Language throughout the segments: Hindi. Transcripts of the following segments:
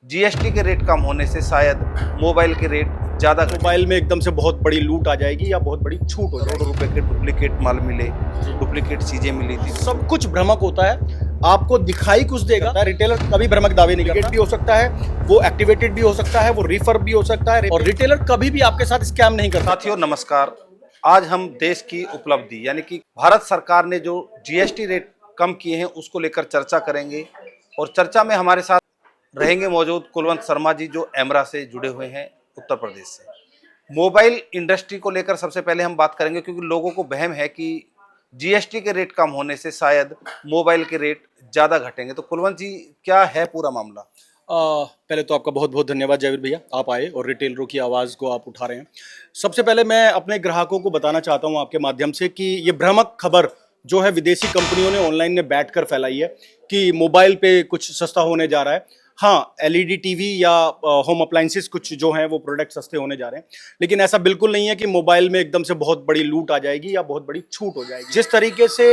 जीएसटी के रेट कम होने से शायद मोबाइल के रेट ज्यादा मोबाइल में एकदम से बहुत बड़ी लूट आ जाएगी या बहुत बड़ी छूट हो करोड़ों जाएगी। रुपए के डुप्लीकेट माल मिले, डुप्लीकेट चीजें मिली थी। सब कुछ भ्रामक होता है, आपको दिखाई कुछ देगा। रिटेलर कभी भ्रामक दावे नहीं करता। भी हो सकता है, वो एक्टिवेटेड भी हो सकता है, वो रिफर भी हो सकता है, और रिटेलर कभी भी आपके साथ स्कैम नहीं करता। साथियों नमस्कार। आज हम देश की उपलब्धि यानी कि भारत सरकार ने जो जीएसटी रेट कम किए हैं उसको लेकर चर्चा करेंगे। और चर्चा में हमारे साथ रहेंगे मौजूद कुलवंत शर्मा जी, जो एमरा से जुड़े हुए हैं, उत्तर प्रदेश से। मोबाइल इंडस्ट्री को लेकर सबसे पहले हम बात करेंगे, क्योंकि लोगों को वहम है कि जीएसटी के रेट कम होने से शायद मोबाइल के रेट ज़्यादा घटेंगे। तो कुलवंत जी, क्या है पूरा मामला? पहले तो आपका बहुत बहुत धन्यवाद जावेद भैया, आप आए और रिटेलरों की आवाज़ को आप उठा रहे हैं। सबसे पहले मैं अपने ग्राहकों को बताना चाहता हूं आपके माध्यम से कि ये भ्रामक खबर जो है विदेशी कंपनियों ने ऑनलाइन में बैठकर फैलाई है कि मोबाइल पे कुछ सस्ता होने जा रहा है। हाँ, एलईडी टीवी या होम अप्लाइंसेस कुछ जो हैं वो प्रोडक्ट सस्ते होने जा रहे हैं, लेकिन ऐसा बिल्कुल नहीं है कि मोबाइल में एकदम से बहुत बड़ी लूट आ जाएगी या बहुत बड़ी छूट हो जाएगी। जिस तरीके से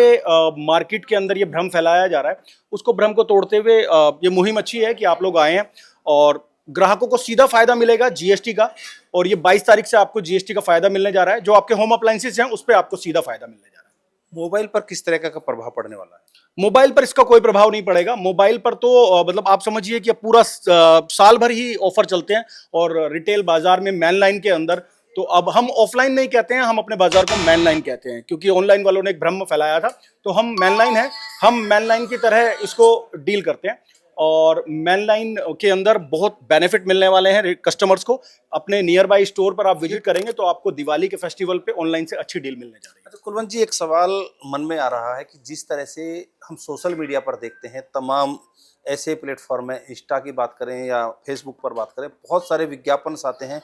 मार्केट के अंदर ये भ्रम फैलाया जा रहा है, उसको भ्रम को तोड़ते हुए ये मुहिम अच्छी है कि आप लोग आए हैं और ग्राहकों को सीधा फायदा मिलेगा जीएसटी का। और ये 22 तारीख से आपको जीएसटी का फायदा मिलने जा रहा है। जो आपके होम अप्लाइंसेस हैं उस पर आपको सीधा फायदा मिलने जा रहा है। मोबाइल पर किस तरह का प्रभाव पड़ने वाला है? मोबाइल पर इसका कोई प्रभाव नहीं पड़ेगा। मोबाइल पर तो मतलब आप समझिए कि पूरा साल भर ही ऑफर चलते हैं। और रिटेल बाजार में मैन लाइन के अंदर तो अब हम ऑफलाइन नहीं कहते हैं, हम अपने बाजार को मैन लाइन कहते हैं, क्योंकि ऑनलाइन वालों ने एक भ्रम फैलाया था। तो हम मैन लाइन है, हम मैन लाइन की तरह इसको डील करते हैं। और मैन लाइन के अंदर बहुत बेनिफिट मिलने वाले हैं कस्टमर्स को। अपने नियर बाई स्टोर पर आप विजिट करेंगे तो आपको दिवाली के फेस्टिवल पे ऑनलाइन से अच्छी डील मिलने जा रही है। अच्छा कुलवंत जी, एक सवाल मन में आ रहा है कि जिस तरह से हम सोशल मीडिया पर देखते हैं, तमाम ऐसे प्लेटफॉर्म है, इंस्टा की बात करें या फेसबुक पर बात करें, बहुत सारे विज्ञापन आते हैं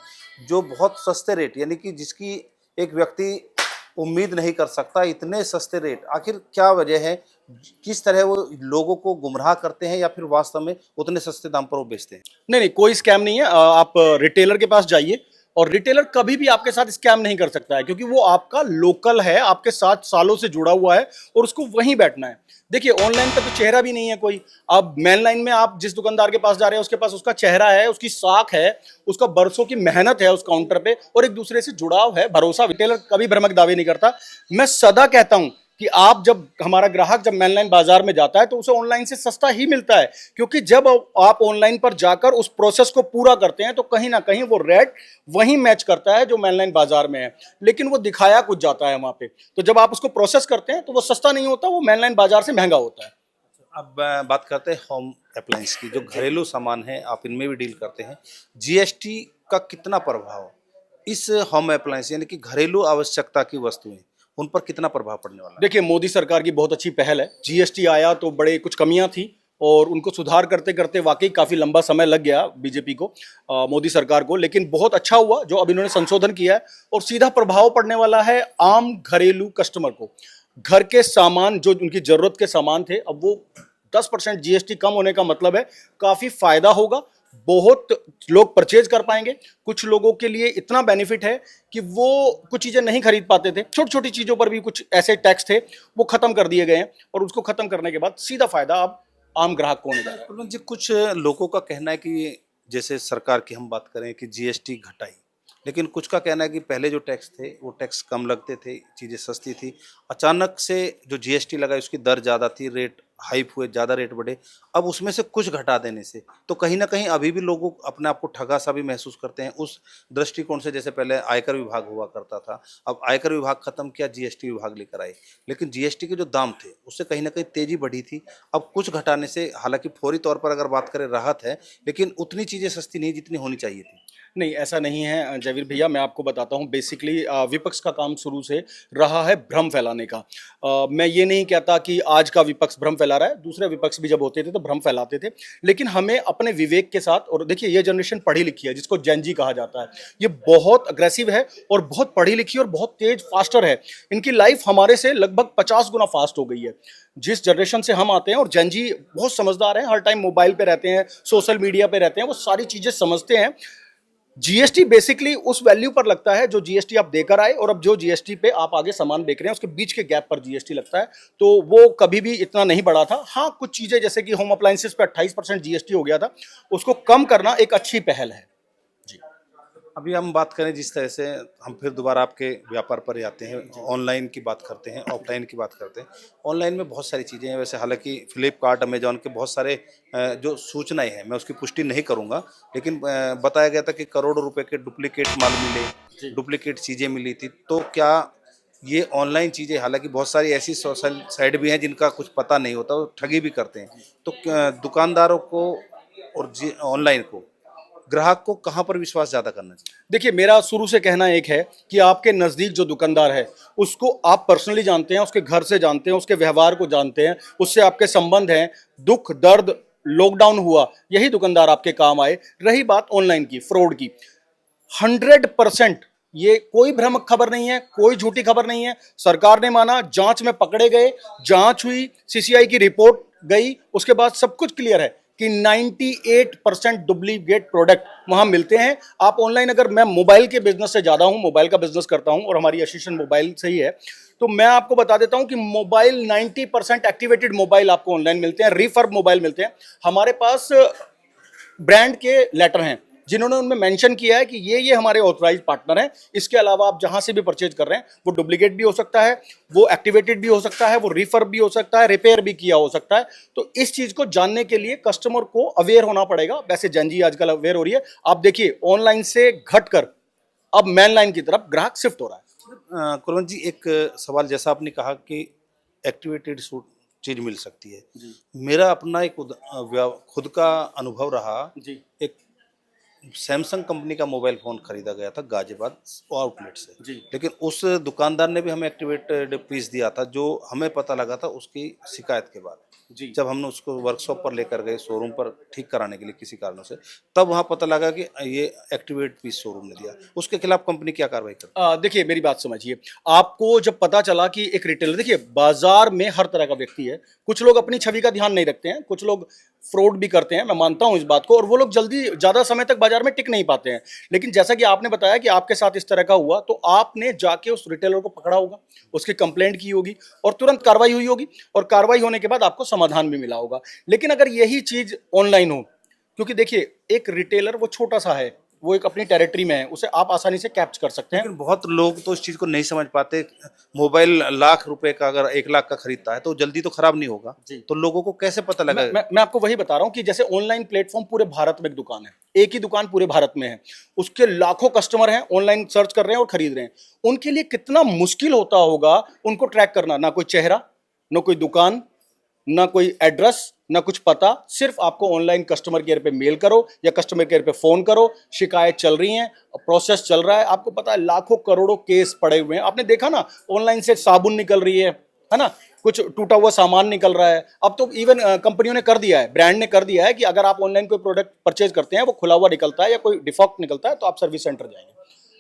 जो बहुत सस्ते रेट, यानी कि जिसकी एक व्यक्ति उम्मीद नहीं कर सकता, इतने सस्ते रेट। आखिर क्या वजह है? किस तरह वो लोगों को गुमराह करते हैं या फिर वास्तव में उतने सस्ते दाम पर वो बेचते हैं? नहीं नहीं, कोई स्कैम नहीं है। आप रिटेलर के पास जाइए, और रिटेलर कभी भी आपके साथ स्कैम नहीं कर सकता है, क्योंकि वो आपका लोकल है, आपके साथ सालों से जुड़ा हुआ है और उसको वहीं बैठना है। देखिए, ऑनलाइन पे तो चेहरा भी नहीं है कोई। अब मेन लाइन में आप जिस दुकानदार के पास जा रहे हैं उसके पास उसका चेहरा है, उसकी साख है, उसका बरसों की मेहनत है उस काउंटर पे, और एक दूसरे से जुड़ाव है, भरोसा। रिटेलर कभी भ्रामक दावे नहीं करता। मैं सदा कहता हूं कि आप जब हमारा ग्राहक जब मैनलाइन बाजार में जाता है तो उसे ऑनलाइन से सस्ता ही मिलता है, क्योंकि जब आप ऑनलाइन पर जाकर उस प्रोसेस को पूरा करते हैं तो कहीं ना कहीं वो रेट वही मैच करता है जो मैनलाइन बाजार में है, लेकिन वो दिखाया कुछ जाता है वहां पे। तो जब आप उसको प्रोसेस करते हैं तो वो सस्ता नहीं होता, वो मैनलाइन बाजार से महंगा होता है। अब बात करते हैं होम अप्लायंस की, जो घरेलू सामान है, आप इनमें भी डील करते हैं। जीएसटी का कितना प्रभाव इस होम अप्लायंस यानी कि घरेलू आवश्यकता की वस्तुएं, उन पर कितना प्रभाव पड़ने वाला है? देखिए, मोदी सरकार की बहुत अच्छी पहल है। जीएसटी आया तो बड़े कुछ कमियां थी और उनको सुधार करते करते वाकई काफी लंबा समय लग गया बीजेपी को, मोदी सरकार को, लेकिन बहुत अच्छा हुआ जो अब इन्होंने संशोधन किया है। और सीधा प्रभाव पड़ने वाला है आम घरेलू कस्टमर को। घर के सामान जो उनकी जरूरत के सामान थे, अब वो 10% जीएसटी कम होने का मतलब है काफी फायदा होगा। बहुत लोग परचेज कर पाएंगे। कुछ लोगों के लिए इतना बेनिफिट है कि वो कुछ चीजें नहीं खरीद पाते थे, छोटी छोटी चीजों पर भी कुछ ऐसे टैक्स थे, वो खत्म कर दिए गए हैं। और उसको खत्म करने के बाद सीधा फायदा अब आम ग्राहक को होने जा रहा है। कुलवंत जी, कुछ लोगों का कहना है कि जैसे सरकार की हम बात करें कि जीएसटी घटाई, लेकिन कुछ का कहना है कि पहले जो टैक्स थे वो टैक्स कम लगते थे, चीज़ें सस्ती थी। अचानक से जो जीएसटी लगा उसकी दर ज़्यादा थी, रेट हाइप हुए, ज़्यादा रेट बढ़े। अब उसमें से कुछ घटा देने से तो कहीं ना कहीं अभी भी लोग अपने आप को ठगा सा भी महसूस करते हैं। उस दृष्टिकोण से, जैसे पहले आयकर विभाग हुआ करता था, अब आयकर विभाग खत्म किया, जीएसटी विभाग लेकर आए, लेकिन जीएसटी के जो दाम थे उससे कहीं ना कहीं तेजी बढ़ी थी। अब कुछ घटाने से, हालांकि फौरी तौर पर अगर बात करें राहत है, लेकिन उतनी चीज़ें सस्ती नहीं जितनी होनी चाहिए थी। नहीं, ऐसा नहीं है जयवीर भैया। मैं आपको बताता हूँ, बेसिकली विपक्ष का काम शुरू से रहा है भ्रम फैलाने का। मैं ये नहीं कहता कि आज का विपक्ष भ्रम फैला रहा है, दूसरे विपक्ष भी जब होते थे तो भ्रम फैलाते थे। लेकिन हमें अपने विवेक के साथ, और देखिए ये जनरेशन पढ़ी लिखी है जिसको जेन जी कहा जाता है, ये बहुत अग्रेसिव है और बहुत पढ़ी लिखी और बहुत तेज फास्टर है। इनकी लाइफ हमारे से लगभग 50 गुना फास्ट हो गई है। जिस जनरेशन से हम आते हैं, और जेन जी बहुत समझदार हैं, हर टाइम मोबाइल पे रहते हैं, सोशल मीडिया पे रहते हैं, वो सारी चीज़ें समझते हैं। जीएसटी बेसिकली उस वैल्यू पर लगता है जो जीएसटी आप देकर आए, और अब जो जीएसटी पे आप आगे सामान बेच रहे हैं उसके बीच के गैप पर जीएसटी लगता है। तो वो कभी भी इतना नहीं बढ़ा था। हाँ, कुछ चीजें जैसे कि होम अप्लायंसेस पे 28% जीएसटी हो गया था, उसको कम करना एक अच्छी पहल है। जी। अभी हम बात करें जिस तरह से, हम फिर दोबारा आपके व्यापार पर ही आते हैं, ऑनलाइन की बात करते हैं, ऑफलाइन की बात करते हैं। ऑनलाइन में बहुत सारी चीज़ें हैं वैसे, हालांकि फ्लिपकार्ट, अमेजॉन के बहुत सारे जो सूचनाएं हैं, मैं उसकी पुष्टि नहीं करूंगा, लेकिन बताया गया था कि करोड़ों रुपए के डुप्लीकेट माल मिले, डुप्लीकेट चीज़ें मिली थी। तो क्या ये ऑनलाइन चीज़ें, हालांकि बहुत सारी ऐसी सोशल साइट भी हैं जिनका कुछ पता नहीं होता, वो ठगी भी करते हैं, तो दुकानदारों को और ऑनलाइन को, ग्राहक को कहाँ पर विश्वास ज़्यादा करना चाहिए? देखिए, मेरा शुरू से कहना एक है कि आपके नज़दीक जो दुकानदार है उसको आप पर्सनली जानते हैं, उसके घर से जानते हैं, उसके व्यवहार को जानते हैं, उससे आपके संबंध हैं, दुख दर्द, लॉकडाउन हुआ, यही दुकानदार आपके काम आए। रही बात ऑनलाइन की, फ्रॉड की, 100% ये कोई भ्रामक खबर नहीं है, कोई झूठी खबर नहीं है। सरकार ने माना, जांच में पकड़े गए, जांच हुई, सीसीआई की रिपोर्ट गई, उसके बाद सब कुछ क्लियर है कि 98% डुप्लीकेट प्रोडक्ट वहां मिलते हैं। आप ऑनलाइन, अगर मैं मोबाइल के बिजनेस से ज्यादा हूं, मोबाइल का बिजनेस करता हूं और हमारी एसोसिएशन मोबाइल से ही है, तो मैं आपको बता देता हूं कि मोबाइल 90% एक्टिवेटेड मोबाइल आपको ऑनलाइन मिलते हैं, रिफर्ब मोबाइल मिलते हैं। हमारे पास ब्रांड के लेटर हैं जिन्होंने उनमें मेंशन किया है कि ये हमारे ऑथराइज पार्टनर हैं। इसके अलावा आप जहां से भी परचेज कर रहे हैं, वो डुप्लीकेट भी हो सकता है, वो एक्टिवेटेड भी हो सकता है, वो रिफर्ब भी हो सकता है, रिपेयर भी किया हो सकता है। तो इस चीज को जानने के लिए कस्टमर को अवेयर होना पड़ेगा। वैसे जनजी आजकल अवेयर हो रही है। आप देखिए, ऑनलाइन से घटकर अब मैन लाइन की तरफ ग्राहक शिफ्ट हो रहा है। कुलवंत जी, एक सवाल, जैसा आपने कहा कि एक्टिवेटेड सूट चीज मिल सकती है, जी मेरा अपना एक खुद का अनुभव रहा। जी एक सैमसंग कंपनी का मोबाइल फ़ोन खरीदा गया था गाजियाबाद आउटलेट से, जी लेकिन उस दुकानदार ने भी हमें एक्टिवेटेड पीस दिया था, जो हमें पता लगा था उसकी शिकायत के बाद। जी जब हमने उसको वर्कशॉप पर लेकर गए, शोरूम पर ठीक कराने के लिए किसी कारणों से, तब वहाँ पता लगा कि ये एक्टिवेट पीस शोरूम ने दिया। उसके खिलाफ कंपनी क्या कार्रवाई करती देखिए, मेरी बात समझिए। आपको जब पता चला कि एक रिटेलर, देखिए बाजार में हर तरह का व्यक्ति है। कुछ लोग अपनी छवि का ध्यान नहीं रखते हैं, कुछ लोग फ्रॉड भी करते हैं, मैं मानता हूं इस बात को, और वो लोग जल्दी ज्यादा समय तक बाजार में टिक नहीं पाते हैं। लेकिन जैसा कि आपने बताया कि आपके साथ इस तरह का हुआ, तो आपने जाके उस रिटेलर को पकड़ा होगा, उसकी कंप्लेंट की होगी और तुरंत कार्रवाई हुई होगी, और कार्रवाई होने के बाद आपको समाधान भी मिला होगा। लेकिन अगर यही चीज ऑनलाइन हो, क्योंकि देखिए एक रिटेलर वो छोटा सा है, वो एक अपनी टेरिटरी में है, उसे आप आसानी से कैप्च कर सकते हैं। लेकिन बहुत लोग तो इस चीज़ को नहीं समझ पाते। मोबाइल लाख रुपए का अगर 1 लाख का खरीदता है तो जल्दी तो खराब नहीं होगा, जी। तो लोगों को कैसे पता मैं, लगा? मैं मैं आपको वही बता रहा हूं कि जैसे ऑनलाइन प्लेटफॉर्म पूरे भारत में एक दुकान है, एक ही दुकान पूरे भारत में है, उसके लाखों कस्टमर हैं, ऑनलाइन सर्च कर रहे हैं और खरीद रहे हैं। उनके लिए कितना मुश्किल होता होगा उनको ट्रैक करना, ना कोई चेहरा, ना कोई दुकान, ना कोई एड्रेस, ना कुछ पता। सिर्फ आपको ऑनलाइन कस्टमर केयर पे मेल करो या कस्टमर केयर पे फोन करो, शिकायत चल रही है, प्रोसेस चल रहा है। आपको पता है लाखों करोड़ों केस पड़े हुए हैं। आपने देखा ना, ऑनलाइन से साबुन निकल रही है ना, कुछ टूटा हुआ सामान निकल रहा है। अब तो इवन कंपनियों ने कर दिया है, ब्रांड ने कर दिया है कि अगर आप ऑनलाइन कोई प्रोडक्ट परचेज करते हैं, वो खुला हुआ निकलता है या कोई डिफॉल्ट निकलता है, तो आप सर्विस सेंटर जाएंगे।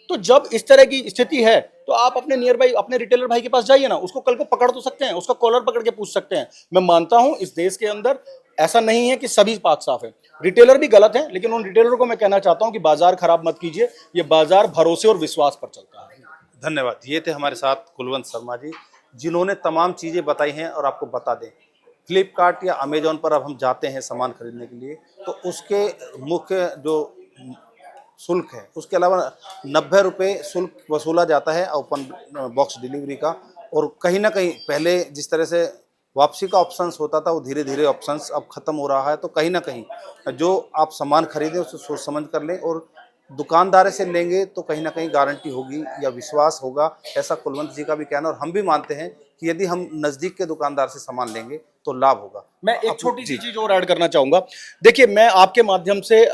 तो जब इस तरह की स्थिति है, तो आप अपने नियर बाई, अपने रिटेलर भाई के पास जाइए ना, उसको कल को पकड़ तो सकते हैं, उसका कॉलर पकड़ के पूछ सकते हैं। मैं मानता हूं इस देश के अंदर ऐसा नहीं है कि सभी पाक साफ है, रिटेलर भी गलत है, लेकिन उन रिटेलर को मैं कहना चाहता हूं कि बाजार खराब मत कीजिए। ये बाजार भरोसे और विश्वास पर चलता है। धन्यवाद। ये थे हमारे साथ कुलवंत शर्मा जी, जिन्होंने तमाम चीज़ें बताई हैं और आपको बता दें, फ्लिपकार्ट या अमेजॉन पर अब हम जाते हैं सामान खरीदने के लिए, तो उसके मुख्य जो शुल्क है, उसके अलावा 90 रुपये शुल्क वसूला जाता है ओपन बॉक्स डिलीवरी का। और कहीं ना कहीं पहले जिस तरह से वापसी का ऑप्शंस होता था, वो धीरे धीरे ऑप्शंस अब खत्म हो रहा है। तो कहीं ना कहीं जो आप सामान खरीदें उसे सोच समझ कर लें, और दुकानदार से लेंगे तो कहीं ना कहीं गारंटी होगी या विश्वास होगा, ऐसा कुलवंत जी का भी कहना। और हम भी मानते हैं कि यदि हम नज़दीक के दुकानदार से सामान लेंगे तो लाभ होगा। मैं एक छोटी सी चीज और ऐड करना चाहूंगा। देखिए, मैं आपके माध्यम से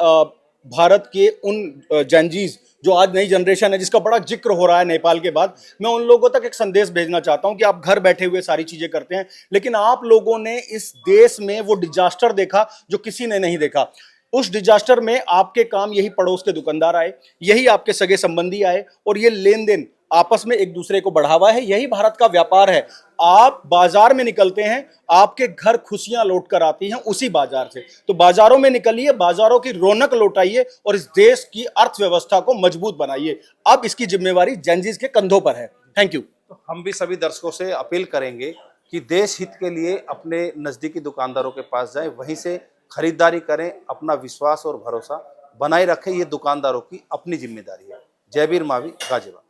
भारत के उन जेनजीज जो आज नई जनरेशन है, जिसका बड़ा जिक्र हो रहा है नेपाल के बाद, मैं उन लोगों तक एक संदेश भेजना चाहता हूं कि आप घर बैठे हुए सारी चीजें करते हैं, लेकिन आप लोगों ने इस देश में वो डिजास्टर देखा जो किसी ने नहीं देखा। उस डिजास्टर में आपके काम यही पड़ोस के दुकानदार आए, यही आपके सगे संबंधी आए, और ये लेन देन आपस में एक दूसरे को बढ़ावा है। यही भारत का व्यापार है। आप बाजार में निकलते हैं, आपके घर खुशियां लौट कर आती हैं उसी बाजार से। तो बाजारों में निकलिए, बाजारों की रौनक लौटाइए और इस देश की अर्थव्यवस्था को मजबूत बनाइए। अब इसकी जिम्मेवारी जेनजीज के कंधों पर है। Thank you. तो हम भी सभी दर्शकों से अपील करेंगे कि देश हित के लिए अपने नजदीकी दुकानदारों के पास जाएं, वहीं से खरीदारी करें, अपना विश्वास और भरोसा बनाए रखें। ये दुकानदारों की अपनी जिम्मेदारी है। जय वीर महावीर, गाजियाबाद।